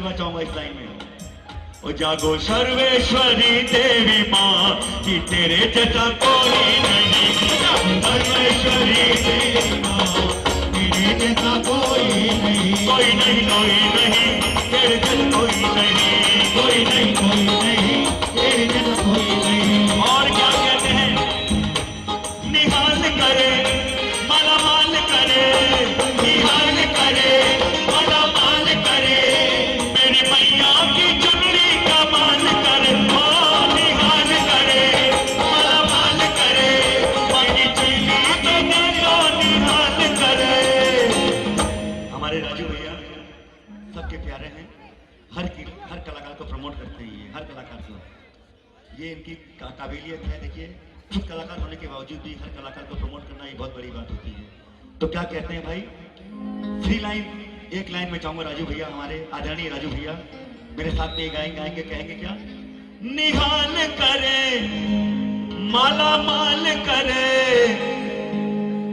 आशीर्वाद चाहूंगा इस लाइन में। ओ जागो सर्वेश्वरी देवी माँ कि तेरे जैसा कोई नहीं। सर्वेश्वरी देवी माँ तेरे जैसा कोई नहीं, कोई नहीं, कोई नहीं, तेरे जैसा कोई नहीं, कोई नहीं, कोई नहीं, तेरे जैसा कोई नहीं। और क्या कहते हैं? निहाल करे माला माल करे, निहाल करे माला माल करे, मेरी मैया की चुनरी का मान करे। ओ निहाल करे माला माल करे, मेरी चुनरी तो देखो निहाल करे। हमारे राजू भैया सबके प्यारे हैं, हर कलाकार को प्रमोट करते हैं। ये हर कलाकार को ये इनकी काबिलियत है। देखिए खुद कलाकार होने के बावजूद भी हर कलाकार को प्रमोट करना ये बहुत बड़ी बात होती है। तो क्या कहते हैं भाई, 3 लाइन, एक लाइन में चाहूंगा राजू भैया, हमारे आदरणीय राजू भैया मेरे साथ में गाएंगे, कहेंगे क्या? निहाल करे माला माल करे,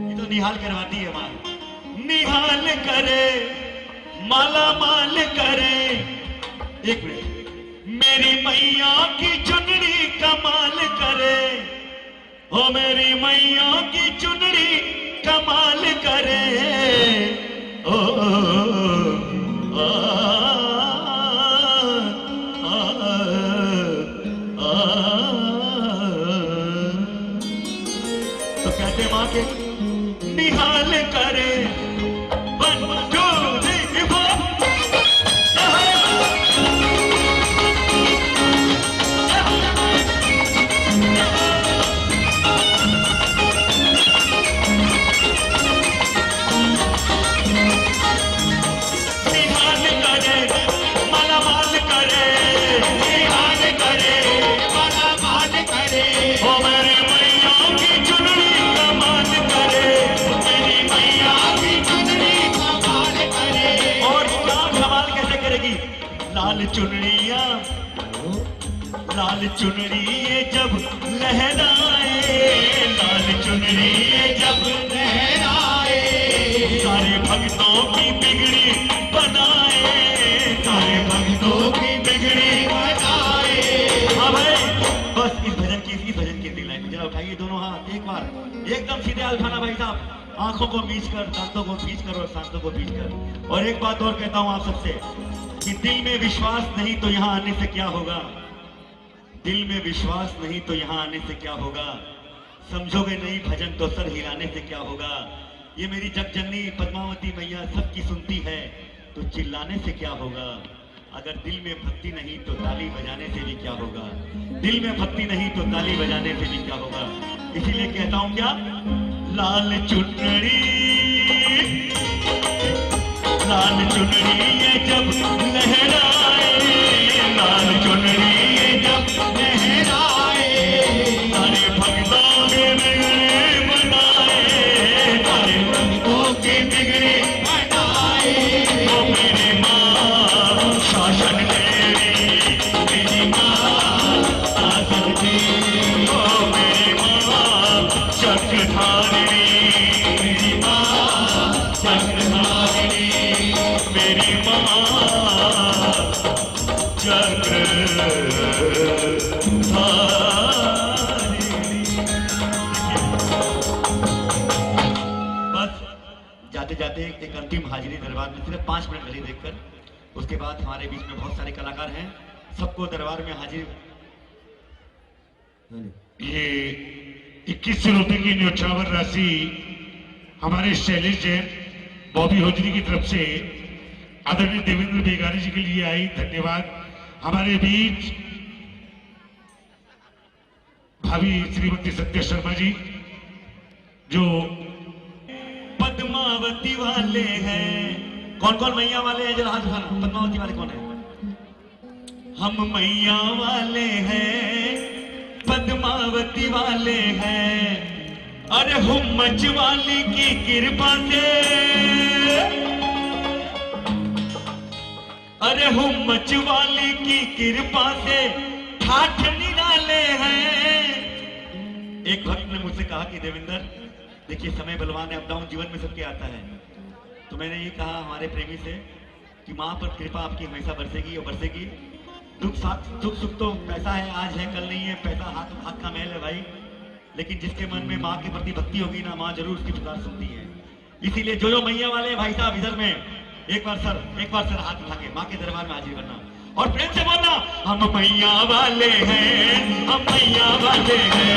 ये तो निहाल करवाती है माँ। निहाल करे माला माल करे, एक मिनट, मेरी मैया की चुनरी कमाल करे। ओ मेरी मैया की चुनरी कमाल करे। ओ, आ, आ, आ, तो कहते माँ के निहाल करे। लाल चुनरी ये जब लहराए, लाल चुनरी ये जब लहराए, सारे भक्तों की बिगड़ी बनाए, सारे भक्तों की बिगड़ी बनाए। हाँ भाई, बस इस भजन की लाइन में जरा उठाइए दोनों हाथ एक बार, एकदम सीधे उठाना भाई साहब, आंखों को मीच कर, दांतों को खींच कर और सांसों को खींच कर। और एक बात और कहता हूं आप सबसे कि दिल में विश्वास नहीं तो यहां आने से क्या होगा, दिल में विश्वास नहीं तो यहां आने से क्या होगा, समझोगे नहीं भजन तो सर हिलाने से क्या होगा। ये मेरी जगजननी पद्मावती मैया सबकी सुनती है, तो चिल्लाने से क्या होगा। अगर दिल में भक्ति नहीं तो ताली बजाने से भी क्या होगा, दिल में भक्ति नहीं तो ताली बजाने से भी क्या होगा। इसीलिए कहता हूं क्या, लाल चुनरी ये जब लहराए, लाल चुनरी ये जब लहराए, सारे भक्तों के बिगड़े बनाए, सारे भक्तों के बिगड़े बनाए। ओ मेरी माँ शासन देवी, मेरी माँ शासन देवी, ओ मेरी माँ चक्रधारिणी, मेरी माँ चक्रधारिणी, मेरी माँ चक्रधारिणी। बस जाते जाते एक अंतिम हाजिरी दरबार में सिर्फ 5 मिनट गली देखकर, उसके बाद हमारे बीच में बहुत सारे कलाकार हैं, सबको दरबार में हाजिर। ये 2100 रुपए की न्यौछावर राशि हमारे शैलेश जैन बॉबी होजरी की तरफ से आदरणीय देवेंद्र बेगारी जी के लिए आई। धन्यवाद। हमारे बीच भाभी श्रीमती सत्या शर्मा जी जो पद्मावती वाले हैं। कौन कौन मैया वाले हैं जरा हाथ उठाना। पद्मावती वाले कौन है? हम मैया वाले हैं, पद्मावती वाले हैं। अरे हुम्मच वाली की कृपा से, अरे हुम्मच वाली की कृपा से ठाठ निराले हैं। एक भक्त ने मुझसे कहा कि देवेंद्र देखिए समय बलवान है, अप डाउन जीवन में सबके आता है। तो मैंने ये कहा हमारे प्रेमी से कि माँ पर कृपा आपकी हमेशा बरसेगी और बरसेगी। दुख सुख तो पैसा है, आज है कल नहीं है, पैसा हाथ का मैल है भाई, लेकिन जिसके मन में माँ के प्रति भक्ति होगी ना, माँ जरूर उसकी पुकार सुनती है। इसीलिए जो मैया वाले भाई साहब इधर में एक बार सर हाथ उठा के माँ के दरबार में हाजिर करना और प्रेम से बोलना, हम मैया वाले हैं, हम मैया वाले हैं,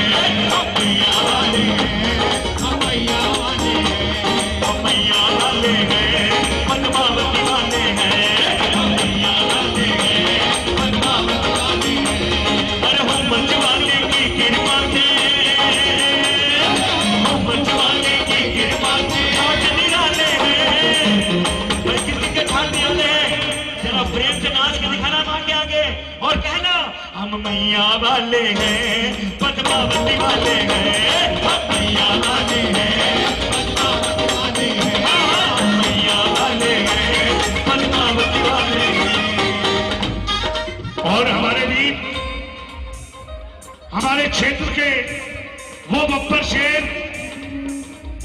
हम मैया वाले हैं, हम मैया वाले हैं, हम मैया वाले हैं, पद्मावती वाले हैं, हम मैया वाले हैं, पद्मावती वाले हैं। अरे हम मंचवाले की कृपा से, हम मंचवाले की कृपा से आज निराले हैं। भाई किसी के ठाने वाले जरा प्रेम से नाच के दिखाना माँ के आगे और कहना, हम मैया वाले हैं, पद्मावती वाले हैं, हम मैया वाले हैं, पद्मावती वाले हैं, हम मैया वाले हैं, पद्मावती वाले हैं। और हमारे भी हमारे क्षेत्र के वो बब्बर शेर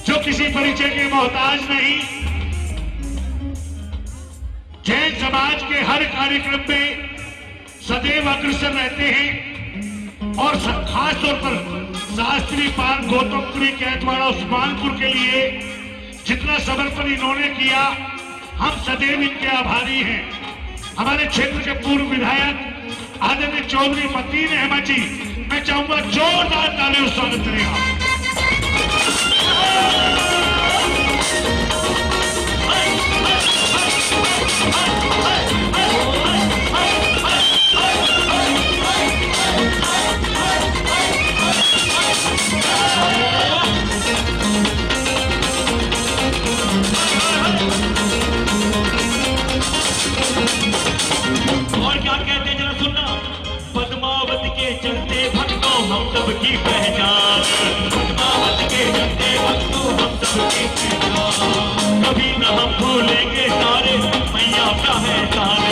जो किसी परिचय के मोहताज नहीं, जैन समाज के हर कार्यक्रम में सदैव अग्रसर रहते हैं और खास तौर पर शास्त्री पार्क गौतमपुरी कैटवाड़ा उस्मानपुर के लिए जितना समर्पण इन्होंने किया, हम सदैव इनके आभारी हैं। हमारे क्षेत्र के पूर्व विधायक आदरणीय चौधरी मतीन अहमद जी, मैं चाहूंगा जोरदार तालियों से स्वागत करेगा। और क्या कहते हैं जरा सुनना, पद्मावत के चलते भक्तों हम सबकी पहचान, पद्मावत के चलते भक्तों हम सबकी पहचान, कभी न हम भूलेंगे सारे मैया का एहसान,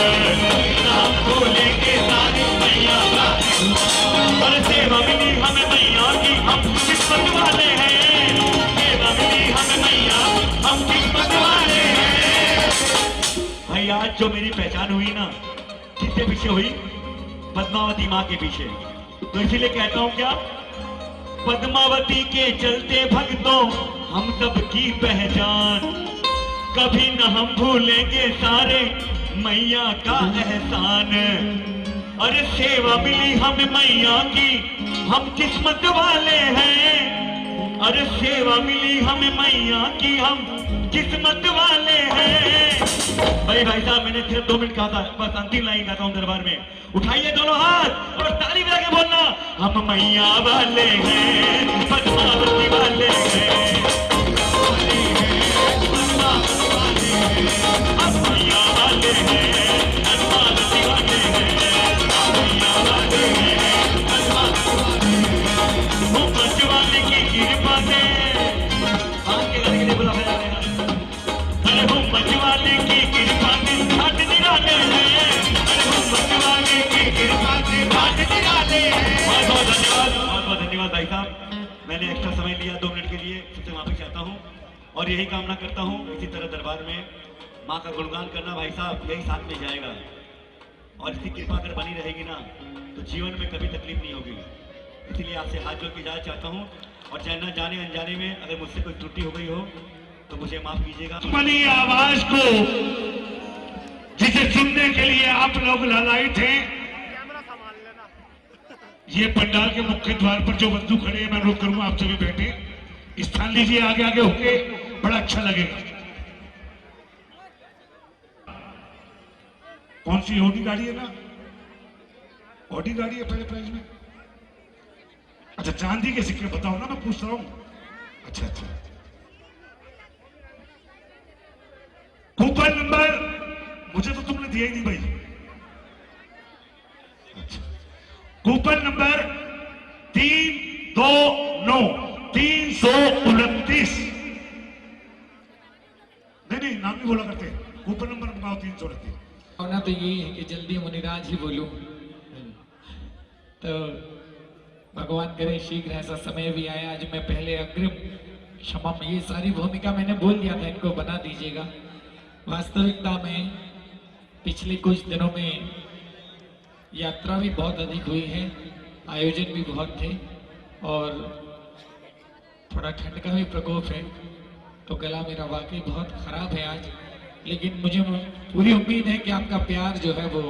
न हम भूलेंगे सारे मैया का एहसान। और सेवा मिली हमें मैया की, हम किस्मत वाले हैं, सेवा मिली हमें मैया, हम किस्मत वाले हैं। भाई आज जो मेरी पहचान हुई ना, किसके पीछे हुई? पद्मावती माँ के पीछे। तो इसीलिए कहता हूं क्या, पद्मावती के चलते भक्तों हम सबकी पहचान, कभी न हम भूलेंगे सारे मैया का एहसान। अरे सेवा मिली हमें मैया की, हम किस्मत वाले हैं, अरे सेवा मिली हमें मैया की, हम किस्मत वाले हैं। भाई साहब मैंने सिर्फ 2 मिनट कहा था, बस अंतिम लाइन गाता हूं दरबार में। उठाइए दोनों हाथ और ताली बजा के बोलना, हम मैया वाले हैं, पद्मावती वाले हैं, पद्मावती वाले हैं, हम मैया वाले हैं, पद्मावती वाले हैं, हम मैया वाले हैं, पद्मावती वाले हैं। वो पंचवाले की कृपा से आगे करने के लिए बुला रहे हैं। अरे वो पंचवाले की कृपा से घाट निराले हैं, अरे वो पंचवाले की कृपा से घाट निराले हैं। बहुत बहुत धन्यवाद भाई साहब, मैंने एक्स्ट्रा समय लिया 2 मिनट के लिए, सबसे माफी चाहता हूँ और यही कामना करता हूँ इसी तरह दरबार में माँ का गुणगान करना भाई साहब यही साथ में जाएगा और इसकी कृपा अगर बनी रहेगी ना तो जीवन में कभी तकलीफ नहीं होगी। इसलिए आपसे हाथ जोड़ के इजाजत चाहता हूँ और चाहे न जाने अनजाने में अगर मुझसे कोई त्रुटि हो गई हो तो मुझे माफ कीजिएगा। अपनी आवाज को जिसे सुनने के लिए आप लोग लालायित हैं, ये पंडाल के मुख्य द्वार पर जो बंधु खड़े हैं, मैं रोक करूंगा आप सभी बैठे स्थान लीजिए, आगे आगे होके बड़ा अच्छा लगेगा। कौन सी ऑडी गाड़ी है ना, ऑडी गाड़ी है पहले प्राइज में। अच्छा चांदी के सिक्के बताओ ना, मैं पूछ रहा हूं। अच्छा अच्छा, कूपन नंबर मुझे तो तुमने दिया ही नहीं भाई। अच्छा, कूपन नंबर 329 329। नहीं नाम नहीं बोला करते, कूपन नंबर बताओ 329। होना तो यही है कि जल्दी मुनिराज ही बोलूं, तो भगवान करे शीघ्र ऐसा समय भी आया। आज मैं पहले अग्रिम क्षमा, ये सारी भूमिका मैंने बोल दिया था, इनको बना दीजिएगा। वास्तविकता में पिछले कुछ दिनों में यात्रा भी बहुत अधिक हुई है, आयोजन भी बहुत थे और थोड़ा ठंड का भी प्रकोप है, तो गला मेरा वाकई बहुत खराब है आज। लेकिन मुझे पूरी उम्मीद है कि आपका प्यार जो है वो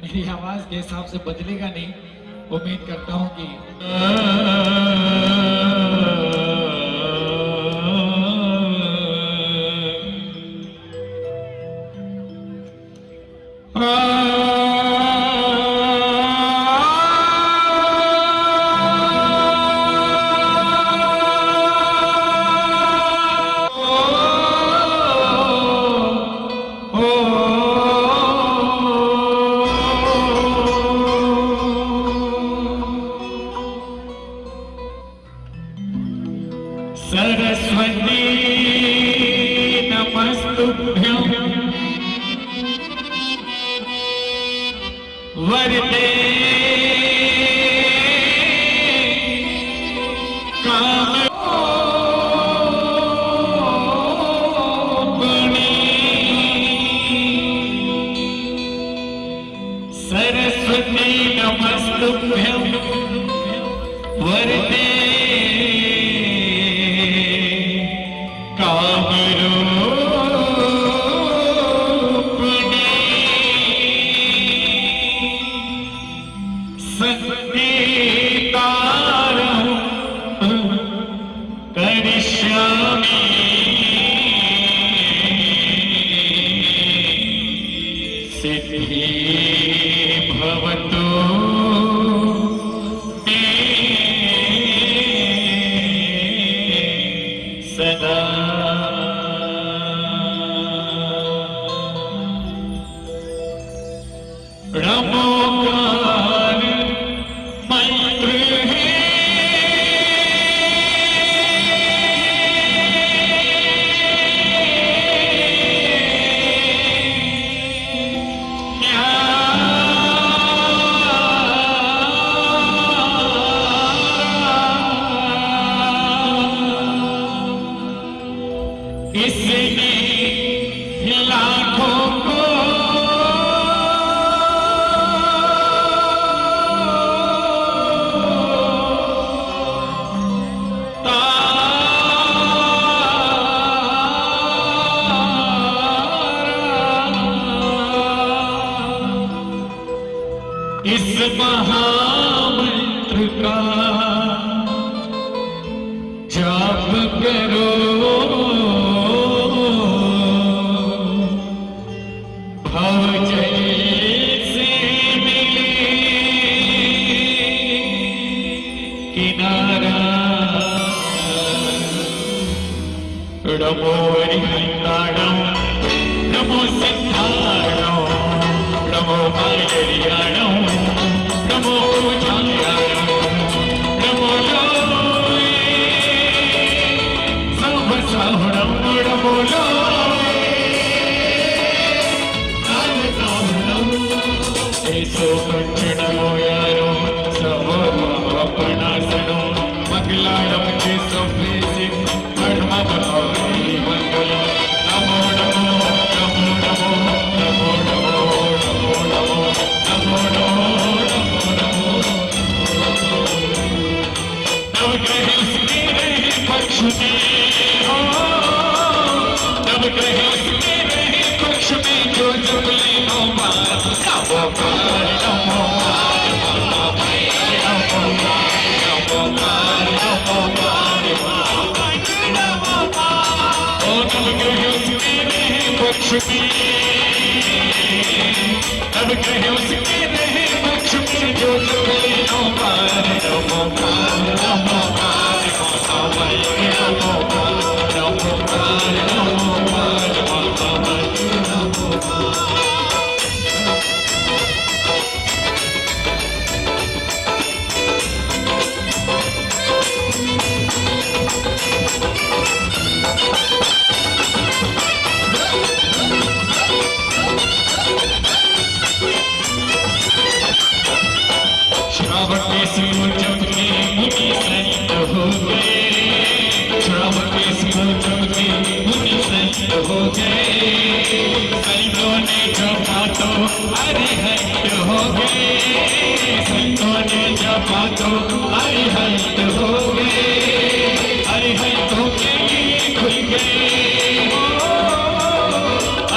मेरी आवाज के हिसाब से बदलेगा नहीं। उम्मीद करता हूं कि सरस्वती नमस्तुभ्यं वरदे कामरूपिणी। सरस्वती नमस्तुभ्यं वरदे सिद्धि भवतु सदा। रमोकार मंत्र है इसने लाखों को इस महामंत्र का जाप करो, भव जल से मिले किनारा। नमो हरिहंताणं, नमो सिद्धाणं, नमो मायरियाणं, नमो पूजायाणं, नमो लोये सर्वसाहुणं, नमो लोये सर्वसाहुणं। ऐसो कंचनो यारो सर्वपापनाशनो मंगलारं चे सभेसे धर्मधर्मि मंगलम्। नमो नमो नमो नमो नमो नमो नमो नमो नमो नमो नवग्रह उसके रहे पक्ष में, नवग्रह उसके रहे पक्ष में, जो जुगले नो पार नमो पार नमो पार नमो पार नमो पार नमो पार नमो पार। ओ नवग्रह उसके रहे पक्ष में, नवग्रह उसके रहे पक्ष में, जो जुगले नो पार नमो पार नमो पार नमो पार नमो पार नमो पार नमो पार। श्रावण में सूरज के मुनि संत हो गए, श्रावक इसको जपते मुनि संत हो गए, संतों ने जपा तो अरिहंत हो गए, संतों ने जपा तो अरिहंत हो गए, अरिहंतों के लिए खुल गए,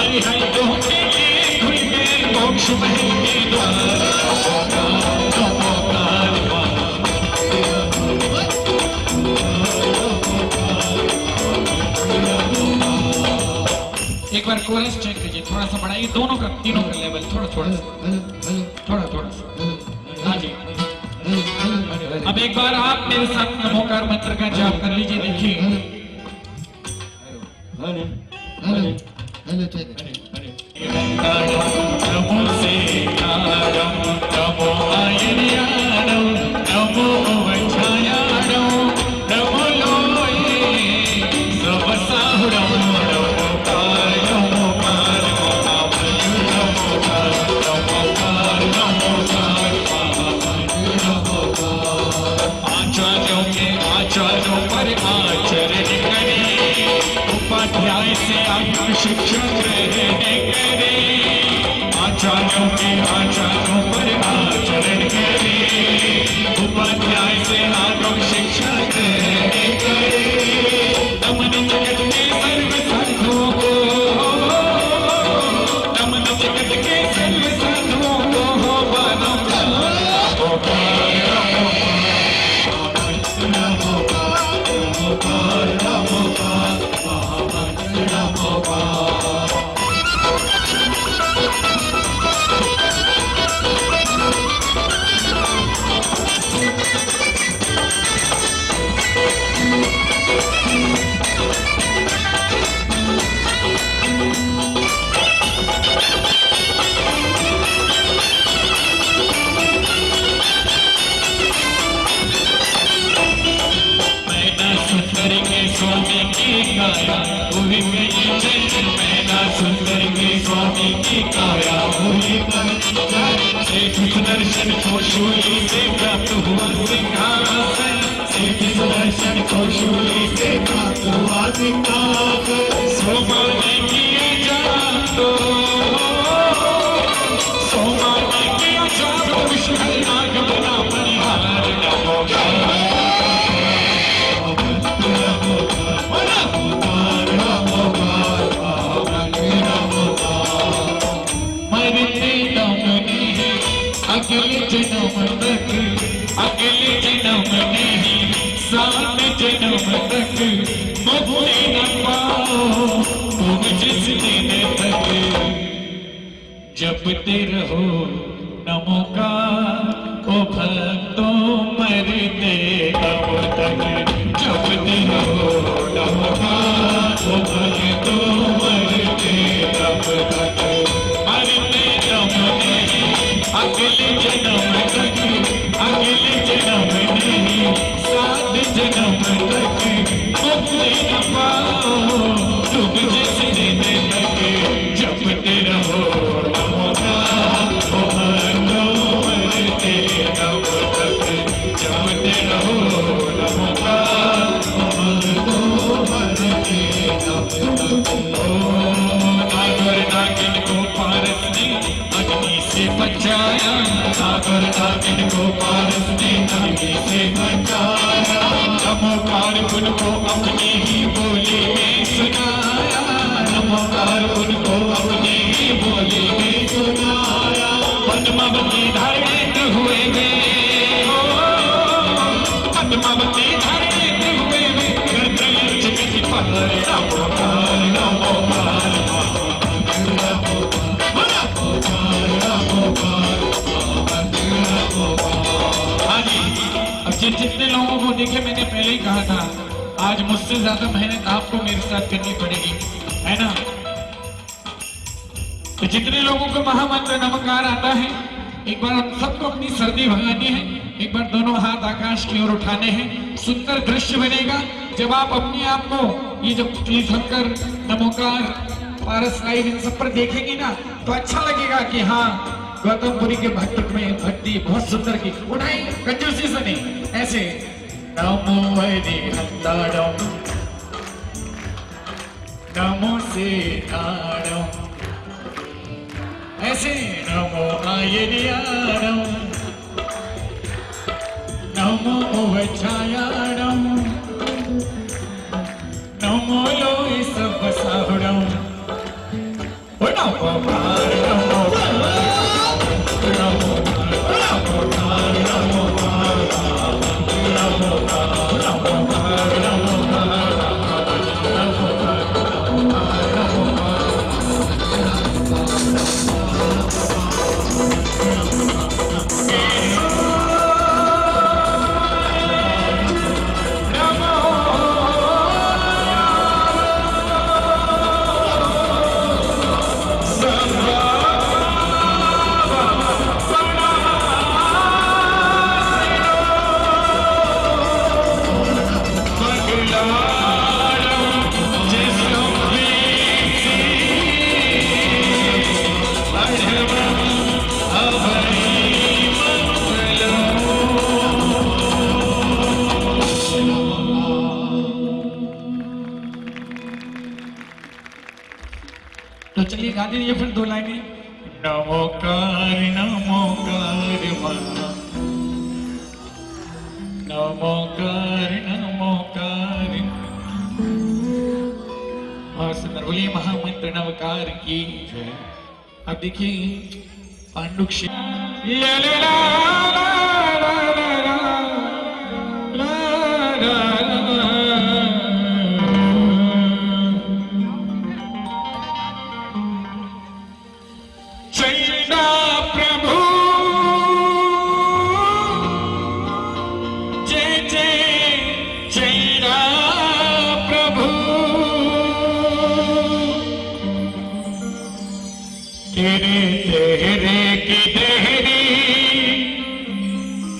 अरिहंतों के लिए खुल गए मोक्ष महल के द्वार। एक बार कोरस चेक कीजिए, थोड़ा सा बढ़ाइए, दोनों का, तीनों का लेवल थोड़ा थोड़ा थोड़ा सा। हाँ जी, अब एक बार आप मेरे साथ नमोकार मंत्र का जाप कर लीजिए। देखिए नमो से नमो आयर्याणं नमो वज्रायाणं नमो लोये सर्वसाहुरं आचार्यों पर आचरण करे, उपाध्याय से आयु शिक्षा ग्रहण करे, आचार्यों के आचार्यों पर आचरण करे, उपाध्याय से आयु शिक्षा ग्रहण करे, नमन जगत के सर्व साधुओं को, नमन जगत के सर्व साधुओं को स्वामी की काया हुई जन, मैना सुंदर के स्वामी की काया हुई सेठ सुदर्शन को शूली से प्राप्त हुआ सिंहासन, सेठ सुदर्शन को शूली से प्राप्त हुआ सिंहासन, सोमा ने किया जाप तो, सोमा ने किया जाप विष्णु नाग बना परिहार नमोकार। अगले जन्म तक, अगले जन्म नहीं सात जन्म तक मुक्ति न पाओ तुम जिस दिन तक, जपते रहो नमोकार ओ भक्तों मरते तब तक, जपते रहो नमोकार ओ भक्तों मरते तब तक, मरते दम नहीं अगले जन्म तक, अगले जन्म नहीं सात जन्म तक मुक्ति न पाओ तुम जिस दिन तक, जपते रहो नमोकार ओ भक्तों मरते तब तक, जपते रहो नमोकार ओ भक्तों मरते तब तक। नागर नागिन को पारस ने अग्नि से बचाया, नागर नागिन को पारस ने अग्नि से बचाया, नमोकार उनको अपनी ही बोली में सुनाया, नमोकार उनको अपनी ही बोली में सुनाया, पद्मावती धारित हुए वे, पद्मावती धारित हुए वे, जगत पर नमोकार नमोकार। जितने लोगों को देखे, मैंने पहले ही कहा था आज मुझसे ज्यादा मेहनत आपको मेरे साथ करनी पड़ेगी, है ना। तो जितने लोगों को महामंत्र नमकार आता है, एक बार हम सबको अपनी सर्दी भगानी है, एक बार दोनों हाथ आकाश की ओर उठाने हैं। सुंदर दृश्य बनेगा जब आप अपने आप को ये जब तीर्थंकर नमोकार पारस लाइव इन सब पर देखेंगे ना, तो अच्छा लगेगा कि हाँ गौतमपुरी के भक्त में भक्ति बहुत सुंदर की। उठाई कंजूसी से नहीं, ऐसे नमो हरि हंताड़म नमो सीतारम ऐसे नमो आयर्यारम नमो उवचायारम नमो लोई सब साहुरम नमो पार नमो नमो तो चलिए गा दीजिए फिर दो लाइनें। नमोकार नमोकार नमोकार नमोकार और सुंदर बोलिए महामंत्र नवकार की जय। अब देखिए पांडु तेरे की देहरी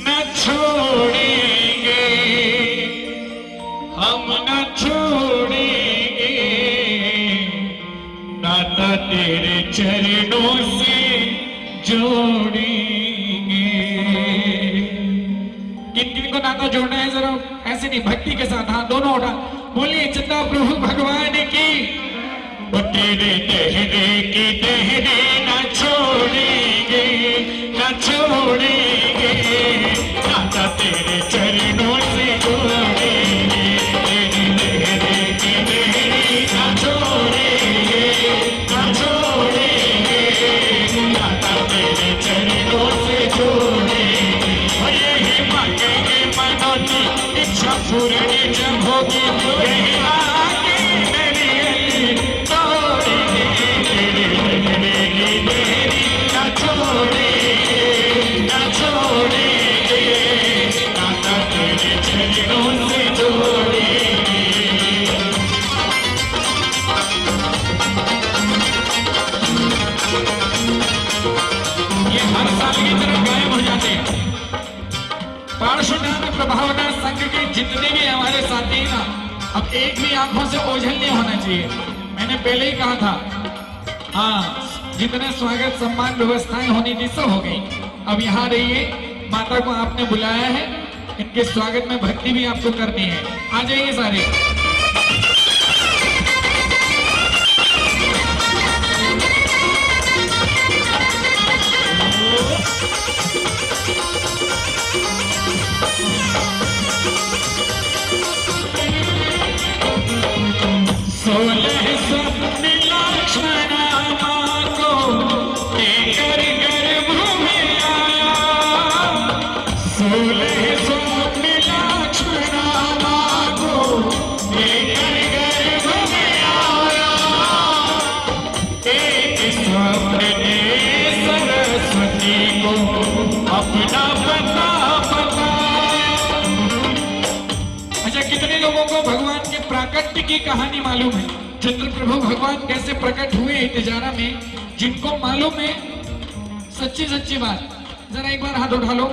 न छोड़ेंगे हम न छोड़ेंगे नाता तेरे चरणों से जोड़ेंगे। किन किन को नाता जोड़ना है जरा ऐसे नहीं भक्ति के साथ हाथ दोनों उठा बोलिए चिंता प्रभु भगवान की। वो तेरे देहरे की देहरे न छोड़ेंगे न छोड़ेंगे नाता तेरे चरणों से जोड़ेंगे। तेरे देहरे की देहरे न छोड़ेंगे न छोड़ेंगे नाता तेरे चरणों से जोड़ेंगे। और यही मांगेंगे मनोनी इच्छा पूर्ण जब होगी यही आगे प्रभावना संघ के जितने भी हमारे साथी हैं ना अब एक भी आंखों से ओझल नहीं होना चाहिए। मैंने पहले ही कहा था हाँ जितने स्वागत सम्मान व्यवस्थाएं होनी थी सब हो गई। अब यहाँ रहिए माता को आपने बुलाया है इनके स्वागत में भक्ति भी आपको करनी है। आ जाइए सारे। सोलह स्वप्न लक्ष्मण मां को लेकर गर्भ में आया। सोलह स्वप्न लक्ष्मण मां को लेकर गर्भ में आया। एक स्वप्न ने सरस्वती को अपना पता बताया। अच्छा कितने लोगों को भगवान के प्राकट्य की कहानी मालूम है? चंद्रप्रभु भगवान कैसे प्रकट हुए तिजारा में जिनको मालूम है सच्ची सच्ची बात जरा एक बार हाथ उठा लो।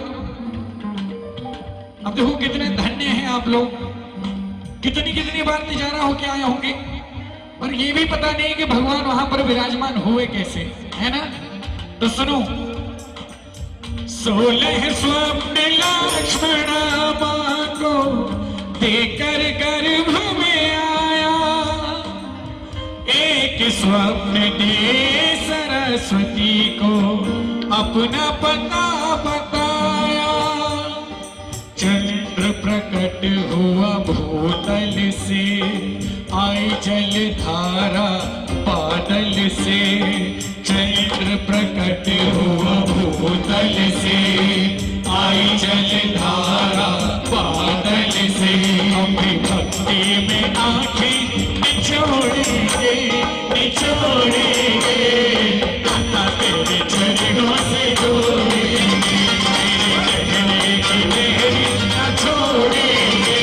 अब देखो कितने धन्य हैं आप लोग, कितनी कितनी बार तिजारा होके आए होंगे पर ये भी पता नहीं कि भगवान वहां पर विराजमान हुए कैसे, है ना? तो सुनो। 16 स्वप्न लक्ष्मण मां को देकर गर्भ में आया। स्वप्न दे सरस्वती को अपना पता बताया, चंद्र प्रकट हुआ भूतल से, आई जल धारा बादल से, चंद्र प्रकट हुआ भूतल से, आई जल धारा बादल से, हम भी भक्ति में आंखें निचोड़ेंगे निचोड़ेंगे, नाता तेरे चरणों से जोड़ेंगे, तेरे चरणों की मेरी न छोड़ेंगे,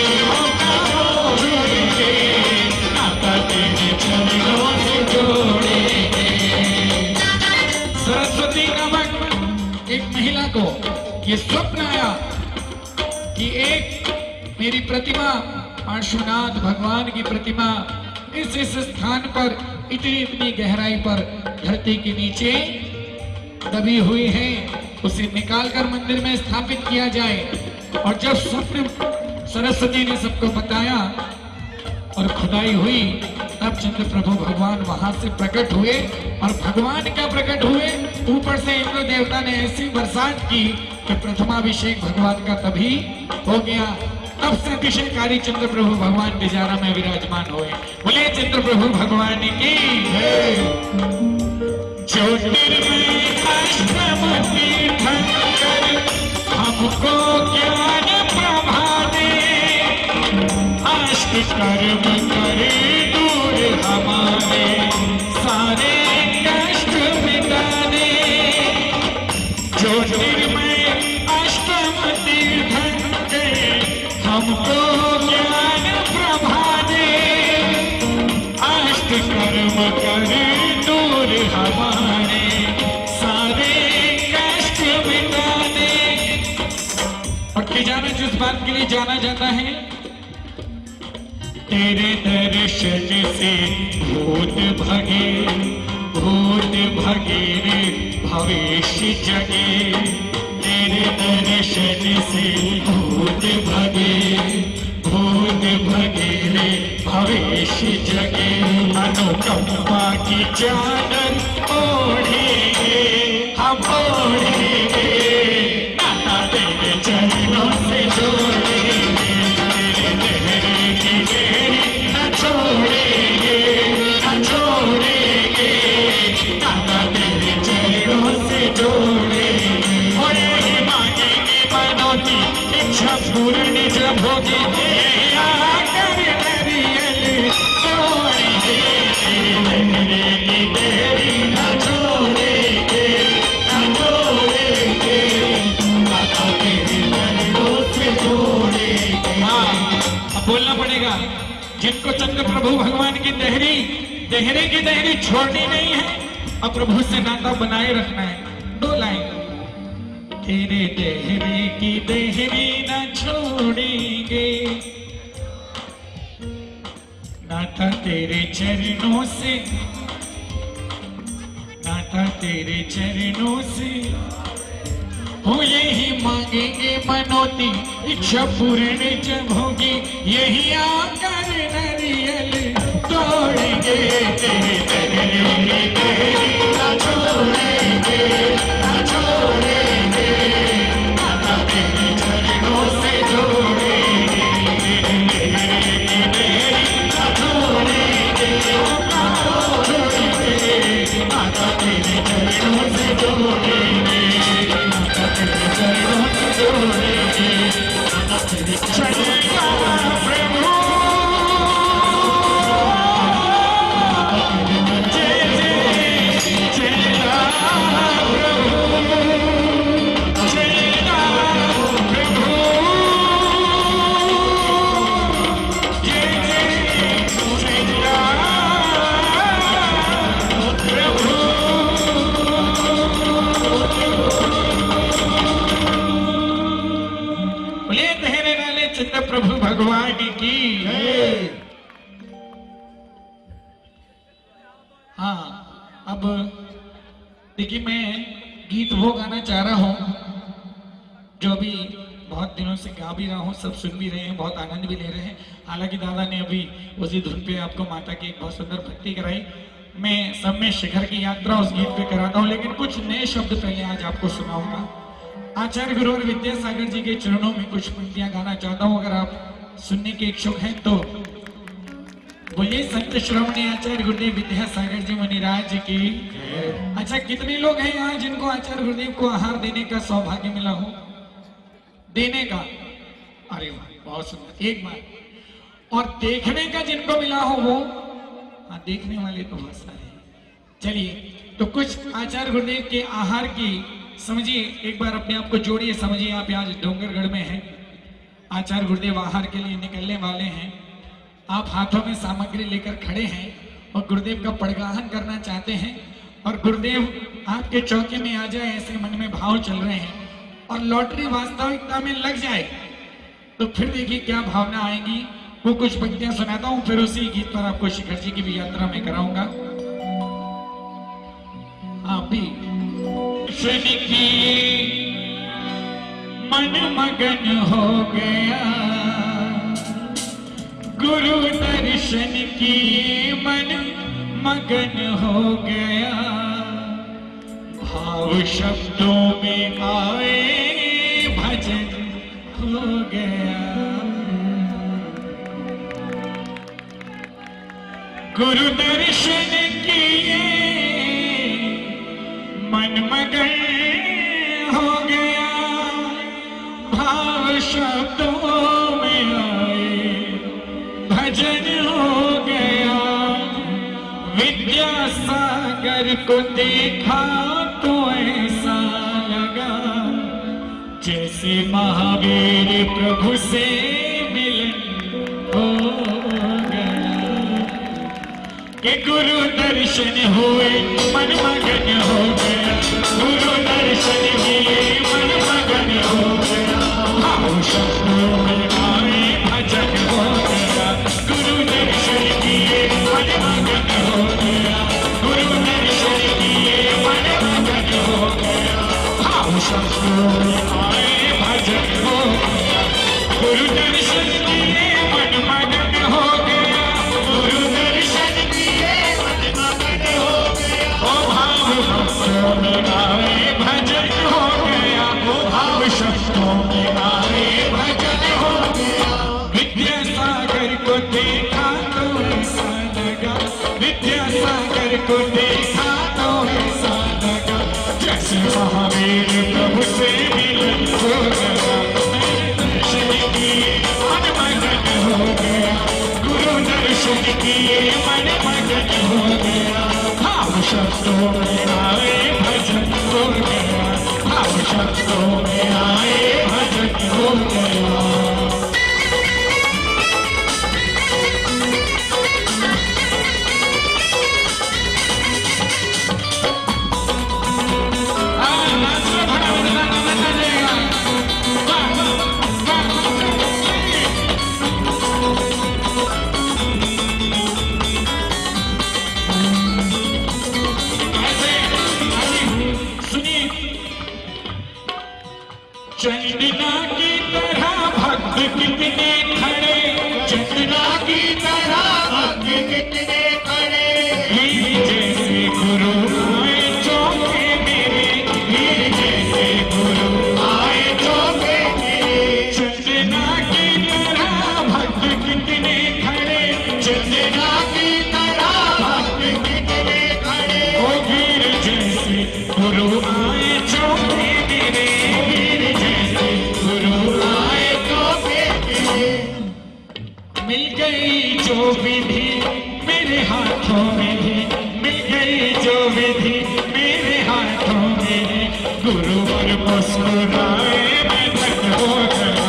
ना छोड़ेंगे, नाता तेरे चरणों से जोड़ेंगे। सरस्वती नामक एक महिला को ये स्वप्न आया कि एक मेरी प्रतिमा पार्श्वनाथ भगवान की प्रतिमा इस स्थान पर इतनी गहराई पर धरती के नीचे दबी हुई है, उसे निकालकर मंदिर में स्थापित किया जाए। और जब स्वप्न सरस्वती ने सबको बताया और खुदाई हुई, तब चंद्र प्रभु भगवान वहां से प्रकट हुए। और भगवान क्या प्रकट हुए, ऊपर से इंद्र देवता ने ऐसी बरसात की कि प्रथमाभिषेक भगवान का तभी हो गया। तब से अतिशयकारी चंद्र प्रभु भगवान बिजारा में विराजमान हुए। बोले चंद्र प्रभु भगवान की ज्योतिर्मय अष्टम तीर्थंकर हमको ज्ञान प्रभा दे, अष्ट कर्म करे दूर हमारे सारे कष्ट मिटा दे। ज्योतिर्मय अष्टम तीर्थंकर हमको ज्ञान प्रभा दे, अष्ट कर्म करे दूर हमारे सारे कष्ट मिटा दे। और खजाना जिस बात के लिए जाना जाता है, तेरे दर्शन से भूत भगे, भूत भगे रे भविष्य जगे, तेरे दर्शन से भूत भगे, भूत भगे रे भविष्य जगे, अनुकंपा की चादर ओढ़ेंगे हम ओढ़ेंगे, नाता तेरे चरणों से जोड़ेंगे, तेरे चेहरे की मेरी न छोड़ेंगे न छोड़ेंगे, नाता तेरे चरणों से जोड़ेंगे। और यही मांगेंगे मनोती इच्छा पूर्ण जब होगी, आकर नारियल तोड़ेंगे, तेरे की मेरी न छोड़ेंगे न छोड़ेंगे, नाता तेरे चरणों से जोड़ेंगे। हाँ, अब बोलना पड़ेगा, जिनको चंद्र प्रभु भगवान की देहरी की देहरी छोड़नी नहीं है, अब प्रभु से नाता बनाए रखना है। दो लाइन, तेरे देहरी की देहरी न छोड़ेंगे, नाता तेरे चरणों से, नाता तेरे चरणों से, हो यही मांगेंगे मनोती इच्छा पूर्ण जब होगी, यही आकर नारियल तोड़ेंगे, तेरे तेरे न छोड़ेंगे न छोड़ेंगे, नाता तेरे चरणों से जोड़ेंगे, न छोड़ेंगे न छोड़ेंगे, नाता तेरे चरणों से जोड़ेंगे, नाता तेरे चरणों से जोड़ेंगे, नाता तेरे चरणों प्रभु। प्रभु भगवान की हाँ, अब देखिए मैं गीत वो गाना चाह रहा हूँ जो अभी बहुत दिनों से गा भी रहा हूँ, सब सुन भी रहे हैं, बहुत आनंद भी ले रहे हैं। हालांकि दादा ने अभी उसी धुन पे आपको माता की एक बहुत सुंदर भक्ति कराई, मैं सब में शिखर की यात्रा उस गीत पे कराता हूँ, लेकिन कुछ नए शब्द पहले आज आपको सुनाऊंगा। आचार्य गुरु और विद्यासागर जी के चरणों में कुछ पंक्तियां गाना चाहता हूँ, अगर आप सुनने के इच्छुक हैं तो बोलिए संत श्रवणी आचार्य गुरुदेव विद्यासागर जी मुनिराज जी की। अच्छा, कितने लोग हैं यहाँ जिनको आचार्य गुरुदेव को आहार देने का सौभाग्य मिला हो? देने का? अरे वाह, बहुत सुंदर। एक बार और देखने का जिनको मिला हो वो? हाँ, देखने वाले तो बहुत सारे हैं। चलिए, तो कुछ आचार्य गुरुदेव के आहार की समझिए, एक बार अपने आप को जोड़िए, समझिए आप आज डोंगरगढ़ में हैं, आचार्य गुरुदेव आहार के लिए निकलने वाले हैं, आप हाथों में सामग्री लेकर खड़े हैं और गुरुदेव का पड़गाहन करना चाहते हैं और गुरुदेव आपके चौके में आ जाए, ऐसे मन में भाव चल रहे हैं और लॉटरी वास्तविकता में लग जाए तो फिर देखिए क्या भावना आएगी। वो कुछ पंक्तियां सुनाता हूं, फिर उसी गीत पर आपको शिखर जी की भी यात्रा में कराऊंगा। आप भी की मन मगन हो गया, गुरु दर्शन की मन मगन हो गया, भाव शब्दों में आए भजन हो गया, गुरु दर्शन किए मन मगन हो गया, भाव शब्दों में आए भजन हो गया, विद्यासागर को देखा तो ऐसा लगा जैसे महावीर प्रभु से मिलन हो गया, कि गुरु दर्शन हुए मन मगन हो गया, गुरु दर्शन किए मन मगन हो गया, भाव शब्दों में आए भजन हो गया, गुरु दर्शन किए मन मगन हो गया, गुरु दर्शन किए मन मगन हो गया, भाव शब्दों में आए भजन हो गया, गुरु दर्शन किए मन मगन हो गया, गुरु दर्शन किए मन मगन हो गया, ओ भाव शब्दों में आए भजन हो गया, ओ भाव शब्दों में आए भजन हो गया, विद्यासागर को देखा तो ऐसा लगा, विद्यासागर को देखा तो ऐसा लगा जैसे महावीर प्रभु से मिलन हो गया, दर्शन किए मन मगन हो गया, गुरु दर्शन किए मन मगन हो गया, भाव शब्दों में आए भजन हो गया, भाव शब्दों में आए भजन हो गया। चंदना की तरह भक्त कितने खड़े, चंदना की तरह भक्त कितने खड़े, वीर जैसे गुरु आए चौके मेरे, वीर जैसे गुरु आए चौके मेरे, चंदना की तरह भक्त कितने खड़े, चंदना की तरह भक्त कितने खड़े, ओ वीर जैसे गुरु आए चौके मेरे, वीर जैसे गुरु आए चौके मेरे, मिल गई जो विधि मेरे हाथों में ही, मिल गई जो विधि मेरे हाथों में ही, गुरुवर मुस्कुराए मैं धन हो गया,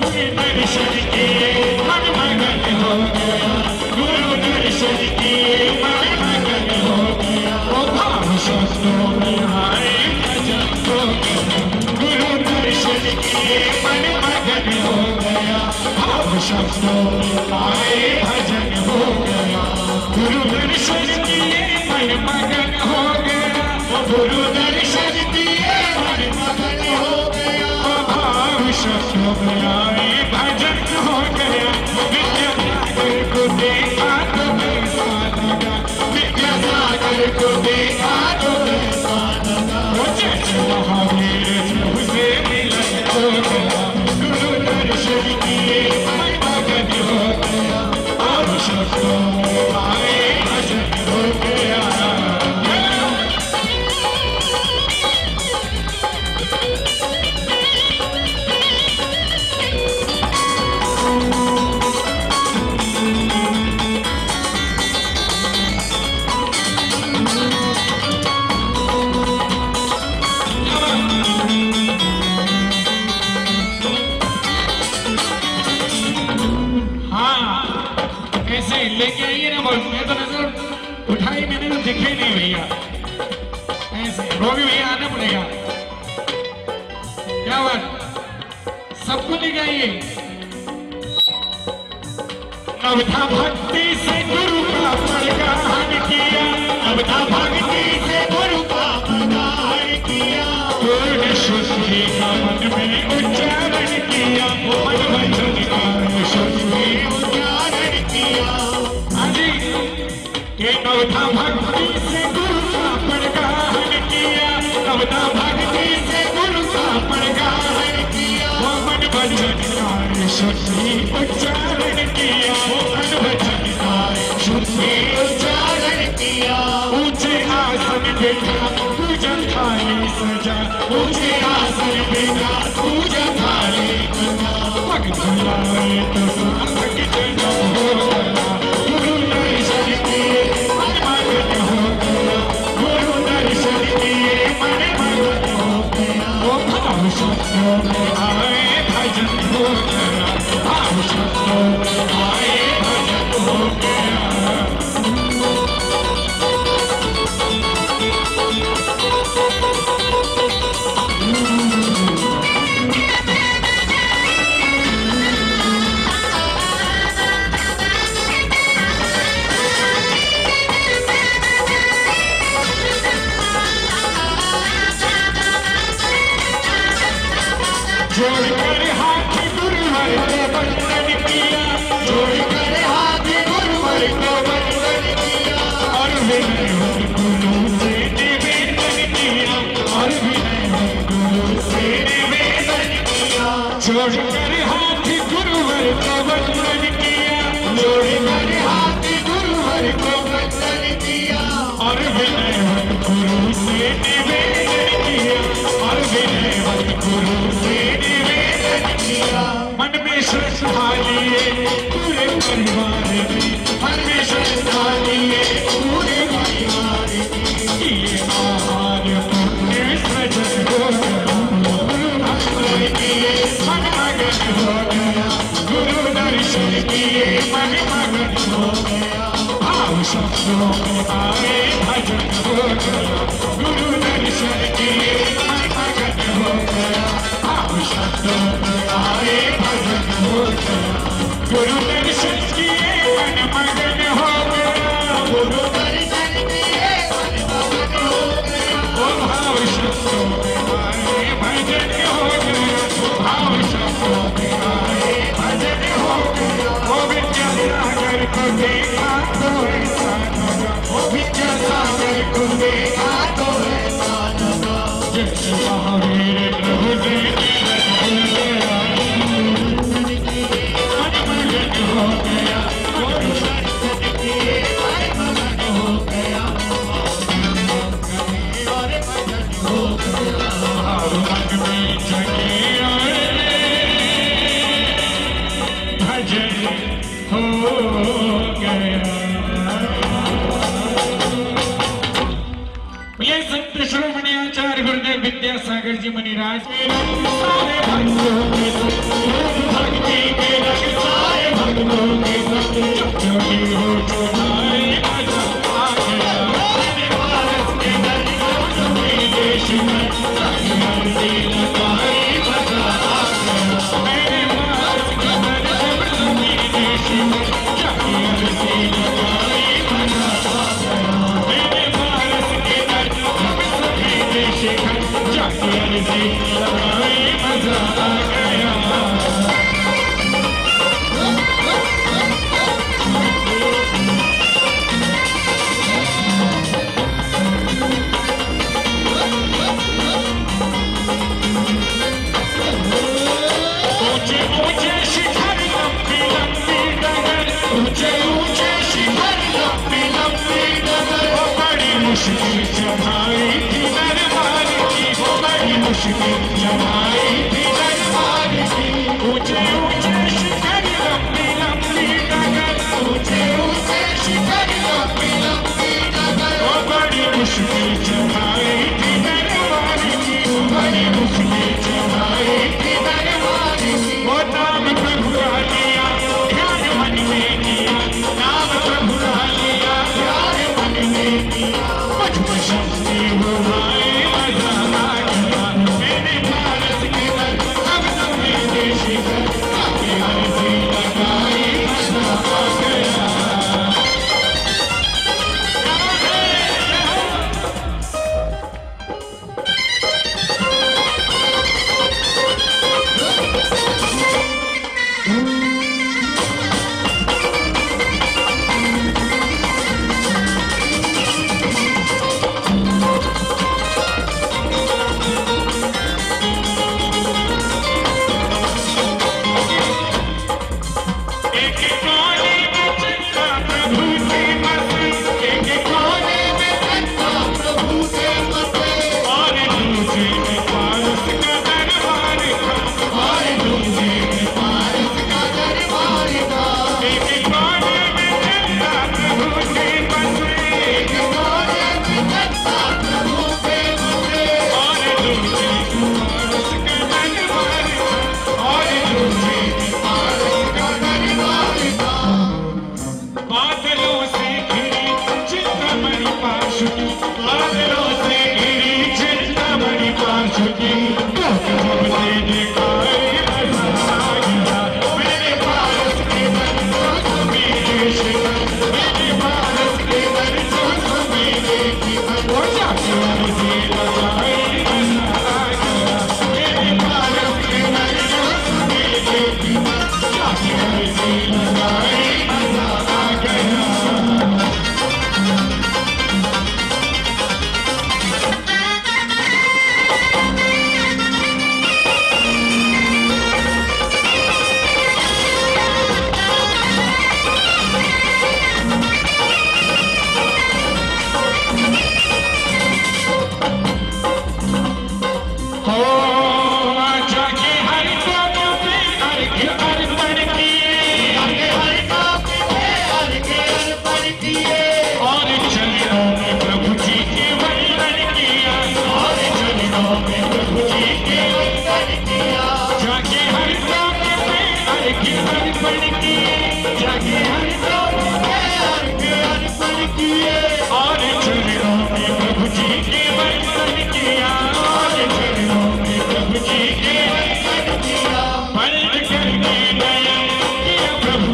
गुरु दर्शन किए मन मगन हो गया, गुरु दर्शन किए मन मगन हो गया, ओ भाव शब्दों में आए भजन हो गया, गुरु दर्शन किए मन मगन हो गया, भाव शब्दों में आए भजन हो गया, गुरु दर्शन किए मन मगन हो गया, गुरु दर्शन किए मन मगन हो गया, भाव शब्दों में आए भजन हो गया, विद्यासागर को देखा तो ऐसा लगा, विद्यासागर लेके आइए ना बॉस, मैं तो नजर उठाई मैंने तो दिखे नहीं भैया, ऐसे रोगी भैया आना पड़ेगा। क्या बात, सबको लेके आइए। नवधा भक्ति से गुरु का प्रगान किया, नवधा भक्ति से गुरु का प्रगान किया, पूर्ण शुद्धि का मन में उच्चारण किया, मन वचन का शुद्धि उच्चारण किया। हाजी के नवधा भक्ति से गुरु का प्रगान किया, नवधा भक्ति से गुरु का प्रगान किया, मन वचन का शुद्धि उच्चारण किया, मन वचन का शुद्धि उच्चारण किया। ऊंचे आसन बैठा पूजा थाली सजा, ऊंचे आसन बैठा पूजा थाली सजा, पग बुलाए तो साधक जन हो गया, गुरु दर्शन किए मन मगन हो गया, गुरु दर्शन किए मन मगन हो गया। वो भाव शब्दों में आए भजन हो गया, भाव शब्दों में आए भजन हो गया। जोड़कर हाथ गुरुवर को वंदन किया, जोड़कर हाथ गुरुवर को वंदन किया, और विनय गुरु से निवेदन किया, और विनय गुरु से निवेदन किया। जोड़कर हाथ गुरुवर को वंदन किया, जोड़कर हाथ गुरुवर को वंदन किया, और विनय गुरु से निवेदन किया, और विनय गुरु से मन में श्रद्धा लिए पूरे परिवार में, मन में श्रद्धा लिए पूरे परिवार में, ये महान पुण्य सृजन हो गया, गुरु दर्शन किए मन मगन हो गया, गुरु दर्शन किए मन मगन हो गया। भाव शब्दों में आए भजन हो गया, गुरु दर्शन किए मन मगन हो गया, भाव शब्दों में आए भजन हो गया, गुरु दर्शन किए मन मगन हो गया, गुरु दर्शन किए मन मगन हो गया। वो भाव शब्दों में आए भजन हो गया, भाव शब्दों में आए भजन हो गया। वो विद्यासागर को देखा तो ऐसा लगा, वो विद्यासागर को देखा तो ऐसा लगा, जैसे महावीर प्रभु जी हो गया, गुरु दर्शन किए मन मगन हो गया, और भजन हो गया, मन में जगे और भजन हो गया। ये संत श्रोमणी आचार्य गुरुदेव विद्यासागर जी मुनिराज सारे भक्तों के भक्ति के रंग, सारे भक्तों के संग जोड़ी हो जोड़ाए मजा आ गया। मेरे भारत के दर्शन विदेश में मर्जी लगाई मजा आ गया, मेरे भारत के दर्शन विदेश में मर्जी लगाई मजा आ गया, मेरे भारत के दर्शन विदेश में मर्जी लगाई मजा आ गया। ऊंचे ऊंचे शिखर लंबी लंबी डगर, ऊंचे ऊंचे शिखर लंबी लंबी डगर, वो बड़ी मुश्किल चढ़ाई थी दरबार की, वो बड़ी मुश्किल चढ़ाई थी दरबार की। ऊंचे ऊंचे शिखर लंबी लंबी डगर, ऊंचे ऊंचे शिखर लंबी लंबी डगर, वो बड़ी मुश्किल चढ़ाई थी दरबार की, बड़ी मुश्किल चढ़ाई थी दरबार की। वो नाम प्रभु का लिया ध्यान मन में किया, नाम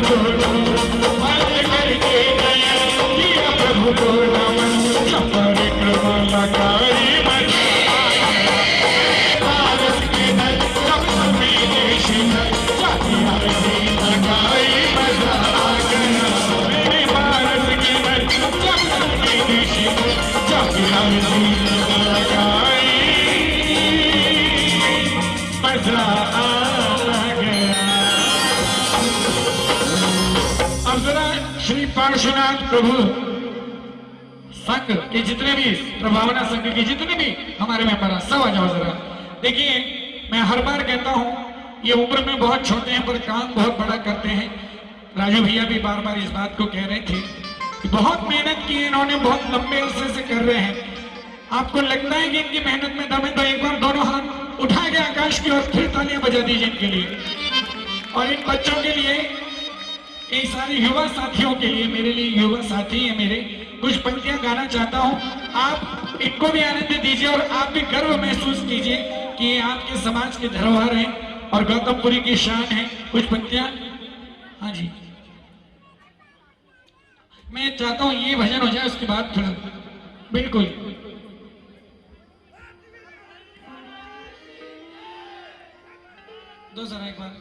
को बंद करके गया, किया प्रभु को नमन, जब परिक्रमा लगाई मजा आ गया। भारत के दर जब सभी देश दर जाति आरती लगाई मजा आ गया। मेरे भारत के दर जब सभी देश दर जाति आरती लगाई मजा आ गया। अब जरा श्री पार्श्वनाथ प्रभु संघ के जितने भी प्रभावना संघ के जितने भी हमारे मेंबर हैं सब आ जाओ जरा। देखिए मैं हर बार कहता हूं ये उम्र में बहुत छोटे हैं पर काम बहुत बड़ा करते हैं। राजू भैया भी बार बार इस बात को कह रहे थे कि बहुत मेहनत की इन्होंने, बहुत लंबे अरसे से कर रहे हैं। आपको लगता है कि इनकी मेहनत में दम है तो एक बार दोनों हाथ उठा के आकाश की ओर फिर तालियां बजा दीजिए इनके लिए। और इन बच्चों के लिए, इन सारे युवा साथियों के लिए, मेरे लिए युवा साथी है मेरे, कुछ पंक्तियां गाना चाहता हूं। आप इनको भी आनंद दीजिए और आप भी गर्व महसूस कीजिए कि ये आपके समाज के धरोहर हैं और गौतमपुरी की शान है। कुछ पंक्तियां, हाँ जी, मैं चाहता हूं ये भजन हो जाए उसके बाद फिर बिल्कुल। दो जरा एक बार।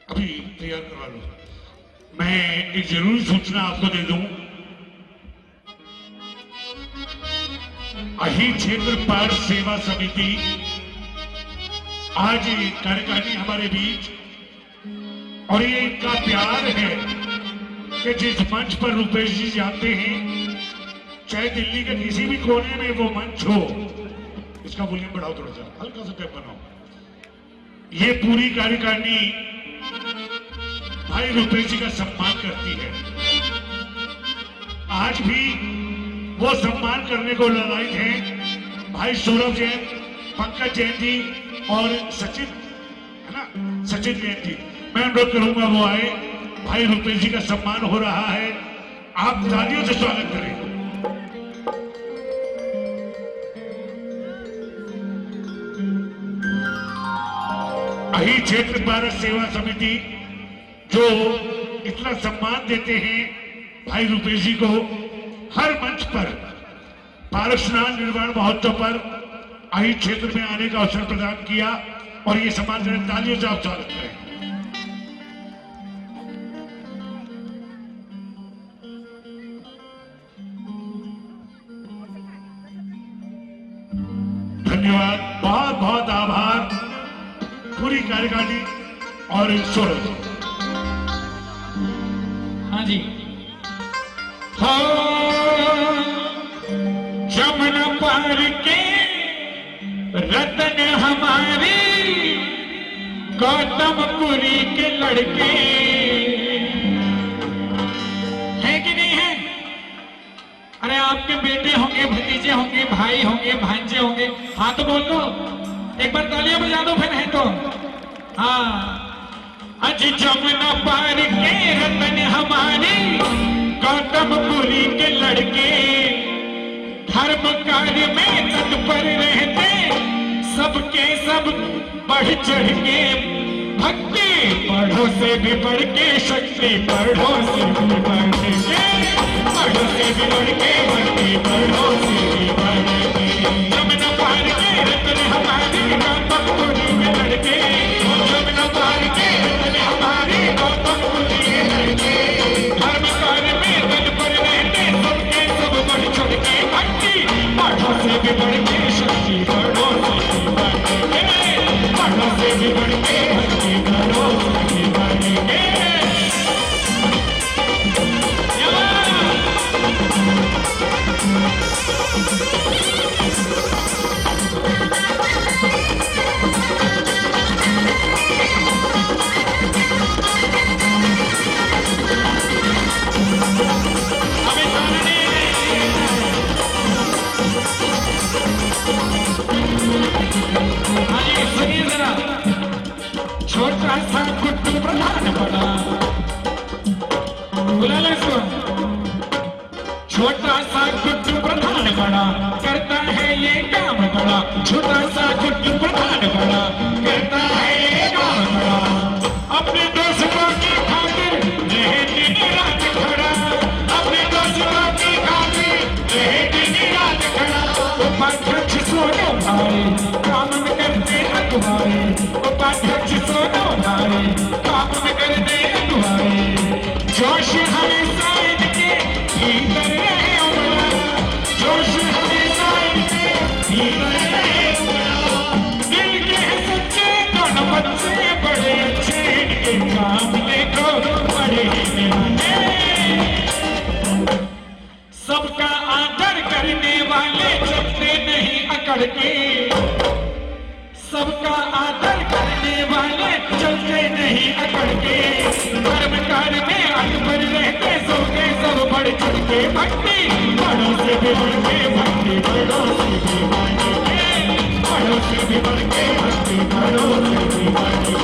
अभी तैयार करवा लो। मैं एक जरूरी सूचना आपको दे दूं, अही क्षेत्र पार सेवा समिति आज कार्यकारिणी हमारे बीच, और ये इनका प्यार है कि जिस मंच पर रुपेश जी जाते हैं, चाहे दिल्ली के किसी भी कोने में वो मंच हो, इसका वॉल्यूम बढ़ाओ थोड़ा सा, हल्का सा टेप बनाओ। ये पूरी कार्यकारिणी भाई रुपेश जी का सम्मान करती है। आज भी वो सम्मान करने को ललायित हैं भाई सौरभ जैन, पंकज जैन जी और सचिन, है ना, सचिन जैन जी। मैं अनुरोध करूंगा वो आए, भाई रुपेश जी का सम्मान हो रहा है, आप तालियों से स्वागत करें। अही क्षेत्र भारत सेवा समिति जो इतना सम्मान देते हैं भाई रुपेश जी को, हर मंच पर पारसनाथ निर्माण महोत्सव पर अही क्षेत्र में आने का अवसर प्रदान किया, और ये सम्मान करें, तालियों से आप स्वागत करें। धन्यवाद, बहुत बहुत आभार पूरी कार्यकारिणी और सौरभ जी। हाँ जी, हो जमुना पार के रतन हमारे गौतमपुरी के लड़के हैं कि नहीं है? अरे आपके बेटे होंगे, भतीजे होंगे, भाई होंगे, भांजे होंगे, हाँ तो बोल दो, एक बार तालियां बजा दो फिर, है तो हाँ। अज जमुना पार के रतन हमारे गौतमपुरी के लड़के, धर्म कार्य में तत्पर रहते, सबके सब बढ़ चढ़ के, भक्ति पढ़ो से भी बढ़ के, शक्ति पढ़ो से भी बढ़ के, पढ़ो से भी बढ़ के, भक्ति पढ़ो से भी बढ़ के। जमुना पार के रतन हमारे गौतमपुरी के लड़के, जमुना पार के रतन हमारे गौतमपुरी के लड़के, धर्म कार्य में तत्पर रहते, सबके सब बढ़ चढ़ के, भक्ति पढ़ो से भी बढ़ के, शक्ति पढ़ो से भी बढ़ के, पढ़ो से भी बढ़ के, भक्ति पढ़ो से भी बढ़ के। आइए सुनिए जरा, छोटा सा गुड्डू प्रधान बड़ा, बुला ले इसको। छोटा सा गुड्डू प्रधान बड़ा, करता है ये काम बड़ा। छोटा सा गुड्डू प्रधान बड़ा, करता है ये काम बड़ा। अपने दोस्तों की खातिर रहे दिन रात खड़ा, अपने दोस्तों की खातिर रहे दिन रात खड़ा। उपाध्यक्ष सोनो भाई, काम न करते अगुवाई। उपाध्यक्ष सोनो भाई, काम न करते अगुवाई। जोश हमेशा इनके भीतर रहे उमड़ा, जोश हमेशा इनके भीतर रहे उमड़ा। दिल के सच्चे दोनों बच्चे बड़े अच्छे, इनके काम देखो बड़े निराले। सबका आदर करने वाले चलते नहीं अकड़ के, सबका आदर करने वाले चलते नहीं अकड़ के। कर्म कार्य में अकबर रहते सबके सब बढ़ चढ़ के। भक्ति बड़ों से भी बढ़ के, भक्ति बड़ों से भी बढ़ के, बड़ों से भी बढ़ के, भक्ति बड़ों से भी बढ़ के।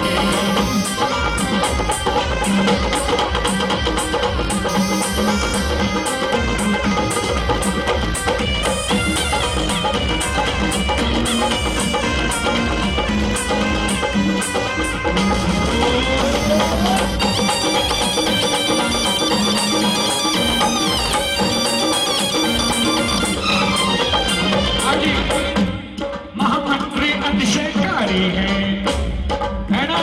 महामंत्री अतिशयकारी है ना?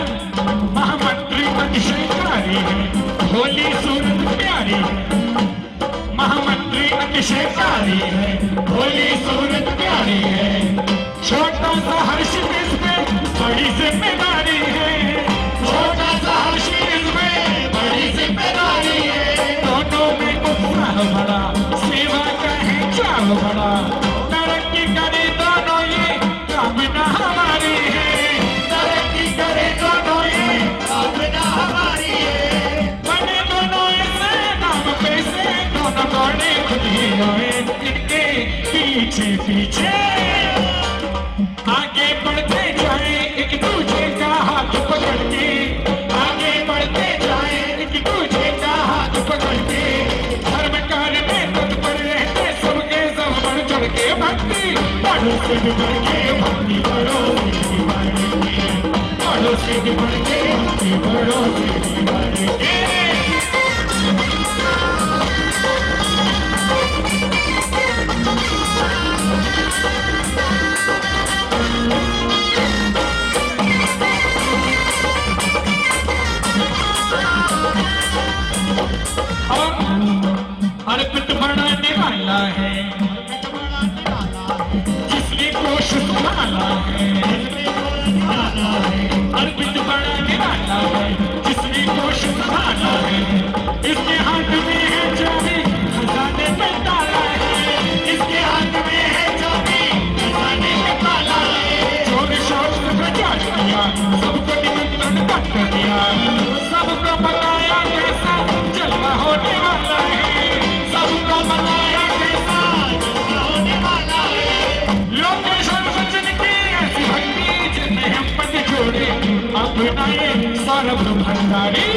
महामंत्री अतिशयकारी है, भोली सूरत प्यारी है। महामंत्री अतिशयकारी है, भोली सूरत प्यारी है। छोटा सा हर्ष इसमें बड़ी जिम्मेदारी है, छोटा सा हर्ष इसमें बड़ी जिम्मेदारी है। दोनों में उत्साह बड़ा, सेवा का है चाव बड़ा। तरक्की करे दोनों ये कामना हमारी है, तरक्की करे दोनों ये कामना हमारी है। बने दोनों ऐसे नाम पैसे, दोनों दौड़े खुद ही रोए इनके पीछे पीछे। आगे बढ़ते जाए एक दूसरे का हाथ पकड़ के, आगे बढ़ते जाए एक दूसरे का हाथ पकड़ के। धर्म कार्य में तत्पर रहते सबके सब बढ़ चढ़ के। भक्ति बड़ों से भी बढ़ के, भक्ति बड़ों से भी बढ़ के, बड़ों से भी बढ़ के, भक्ति बड़ों से भी बढ़ के। अर्पित बढ़ाने वाला है, जिसने कोश संभाला है। अर्पित बढ़ाने वाला है, जिसने कोश संभाला है। इसके हाथ में है चाबी, खजाने में ताला है। इसके हाथ में है चाबी, खजाने में ताला है। चोर शौक बचा दिया, सबको निमंत्रण कर दिया। सबको बताया कैसा जलवा होने वाला है, सबको बताया कैसा जलवा होने वाला है। लोकेश्वर सचिन की ऐसी भक्ति जिसने हम पद जोड़े अपनाए सौरभ भंडारी।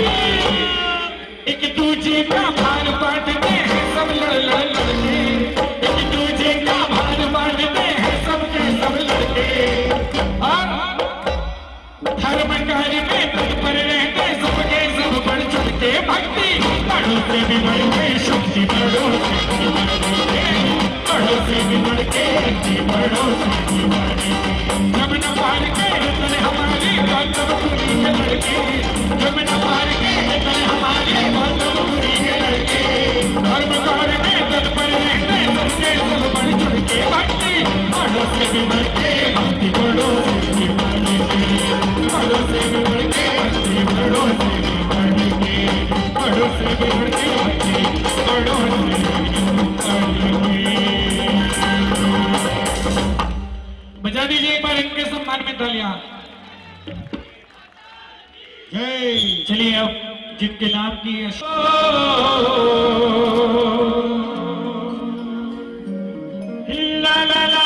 एक दूजे का भार बांटते हैं सब लड़ लड़ लड़के, एक दूजे का भार बांटते हैं सबके सब लड़के। और धर्म कार्य में तत्पर रहते सबके सब बढ़ चढ़ के। भक्ति बड़ों से भी बढ़ के, शक्ति बड़ों से भी बढ़ के, बड़ों से भी बढ़ के, शक्ति बड़ों से भी बढ़ के। जमुना पार के रतन हमारे गौतमपुरी के लड़के, जमुना पार के रतन हमारे गौतमपुरी के लड़के। धर्म कार्य में तत्पर रहते सबके सब बढ़ चढ़ के। भक्ति बड़ों से भी बढ़ के, भक्ति बड़ों से भी बढ़ के, बड़ों से भी बढ़ के, भक्ति बड़ों से भी बढ़ के, बड़ों से भी बढ़ के, भक्ति बड़ों से भी बढ़ के। बजा दीजिए एक बार इनके सम्मान में तालियां। चलिए अब जिनके नाम की ला ला ला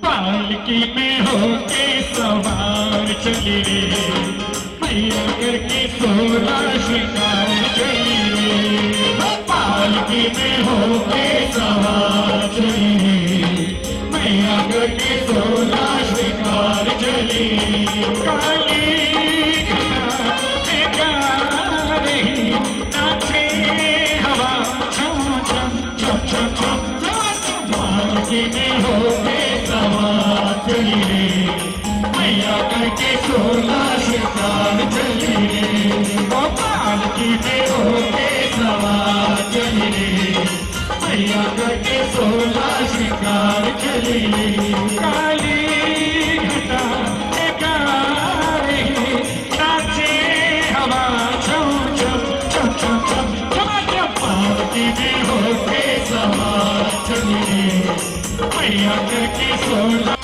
पालकी में होके सवार चली रे मैया करके 16 श्रृंगार चली रे पालकी में होके सवार चली रे मैया करके 16 श्रृंगार चली काली नाचे हवा छम छम छम छम छम पालकी में होके सवार चली रे मैया करके 16 श्रृंगार चली रे पालकी में होके सवार चली रे मैया करके 16 श्रृंगार चली रे काली घटा गा रही नाचे हवा छम छम छम छम छम छम पालकी में होके सवार चली रे मैया करके 16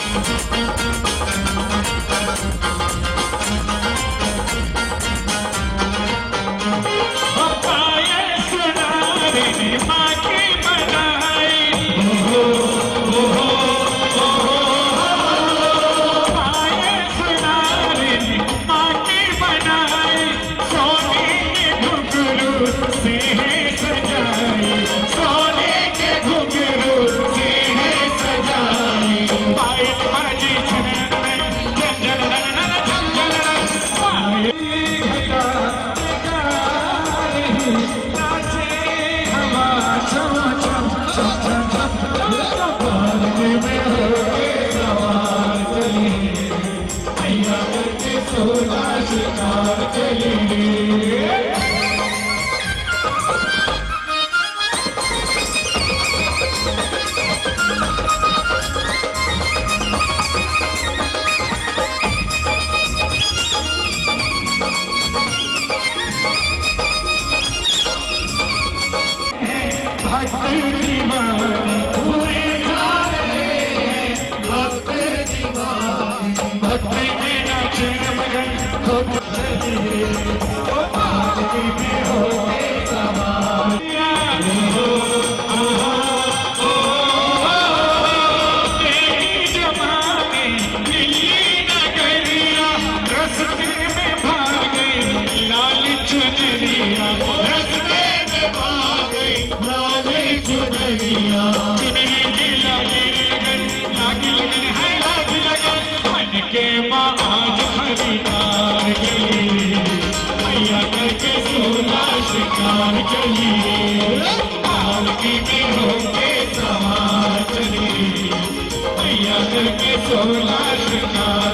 पालकी में होके सवार चली मैया करके 16 श्रृंगार